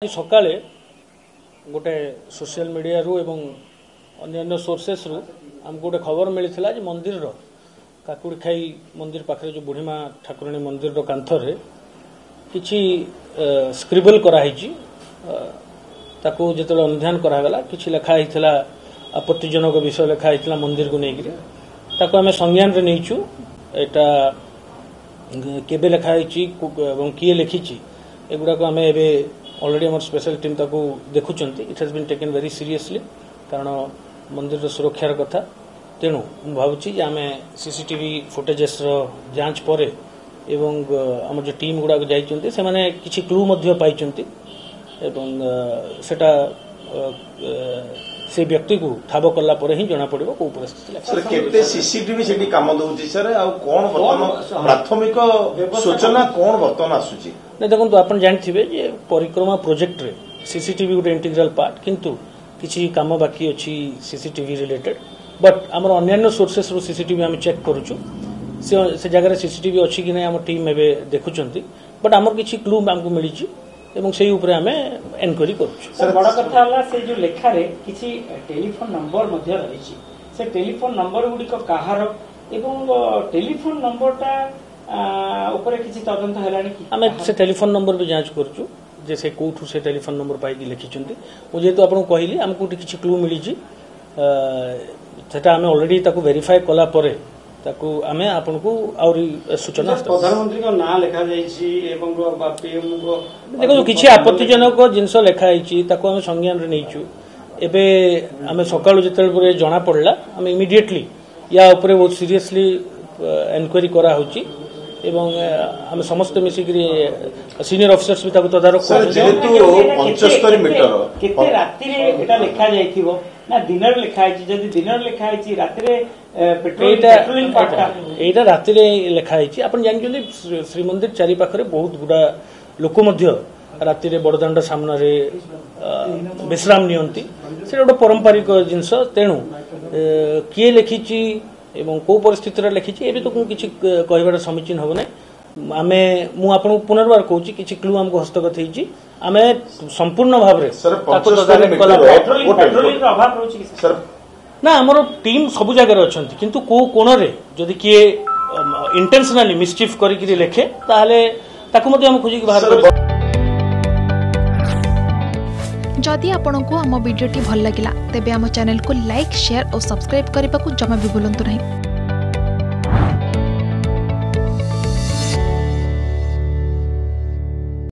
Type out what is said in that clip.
सकाळे गोटे social media रु एवं अन्य सोर्सेस रु आमको गोटे खबर मिलता जे मंदिर काकुड़ी खाई मंदिर पाखे जो बुढ़ीमा ठाकुराणी मंदिर कांथरे किछि स्क्रिबल कराई ताको जेतले अनुध्यान करागला किछि लेखा हितला आपत्तिजनक विषय लेखा हितला मंदिर को लेकिन ताको आमे संज्ञान रे नैचु एटा केबे लेखा हिची एवं किए लिखिची एगुडा को आमे एबे ऑलरेडी आम स्पेशल टीम ताको देखुचंती it has been taken very seriously कारण मंदिर सुरक्षार कथा तेणु भावुची जे आमे सीसीटीवी फुटेजेस जांच परे एवं आम जो टीम गुडा जाइचंती से माने किछि क्लू मध्य पाइचंती एवं सेटा से व्यक्ति को ठाब कला परे ही जना पड़िबो को परिस्थिति सर केते सीसीटीवी सेठी काम दउची सर आ कोन वर्तमान प्राथमिक सूचना कोन वर्तमान आसुची नहीं देखो तो आपन जानथिबे जे परिक्रमा प्रोजेक्ट रे सीसीटीवी गोटे इंटीग्रल पार्ट किंतु किछि काम बाकी अछि सीसीटीवी रिलेटेड बट हमर अन्य सोर्सेस रो सीसीटीवी हम चेक करूछु से जगह रे सीसीटीवी अछि कि नै हम टीम एबे देखुचंती बट हमर किछि क्लू हमको मिलिछि एवं सेही ऊपर हमें एनक्वायरी करूछु सर बड़ा कथा हला से जो लेखा रे किछि टेलीफोन नंबर मध्य रहिछि से टेलीफोन नंबर गुडी को कहार एवं टेलीफोन नंबरटा ऊपर किछि तदंत हेलानी कि हमें से टेलीफोन नंबर भी जांच करूछु जैसे कोठू से टेलीफोन नंबर पाई लिखिचंती मु जेतु आपन कहिली हमको किछि क्लू मिलिछि सेटा हमें ऑलरेडी ताको वेरीफाई कला परे ताको हमें आपन को और सूचना प्रधानमंत्री का नाम लिखा जाईछि एवं पीएम को देखो किछि आपत्तिजनक जिंस लिखा आइछि ताको हम संज्ञान रे नैचु एबे हमें सकाळु जेतल परे जणा पड़ला हम इमीडिएटली या ऊपर बहुत सीरियसली एनक्वायरी करा होछि एवं हम समस्त मिसिकरी सीनियर ऑफिसर्स भी ताको तदारक सर जेतु 75 मीटर केते राति रे एटा लिखा जाईथिबो ना दिनर लिखा आइछि जदी दिनर लिखा आइछि राति रे पेट्रोलिंग पार्टा एटा राति रे लिखा आइछि आपण जानजोली श्री मंदिर चारि पाखरे बहुत गुडा लोक मध्य राति रे बड़दांड सामना रे विश्राम नियंती से गोटे पारंपरिक जिंस तेणु किए लिखिछि एवं को परिस्थिति रे लिखिछि एबे तो किछि कहबार समीचीन होबो नै आमे मु आपन पुनर्बार कहूछि किछि क्लू हमको हस्तगत हेछि आमे संपूर्ण भाव रे सर 75 मीटर पेट्रोलिंग रो अभाव होछि सर ना हमरो टीम सब जगह रे अछंती किंतु को कोन रे जदी किए इंटेंशनली मिसचिफ करी कि लेखे ताहले ताकु मध्ये हम खोजी कि बाहर कर जदि आपंक आम भिडी भल लगा तेब आम चैनल को लाइक शेयर और सब्सक्राइब करने को जमा भी भूलु नहीं।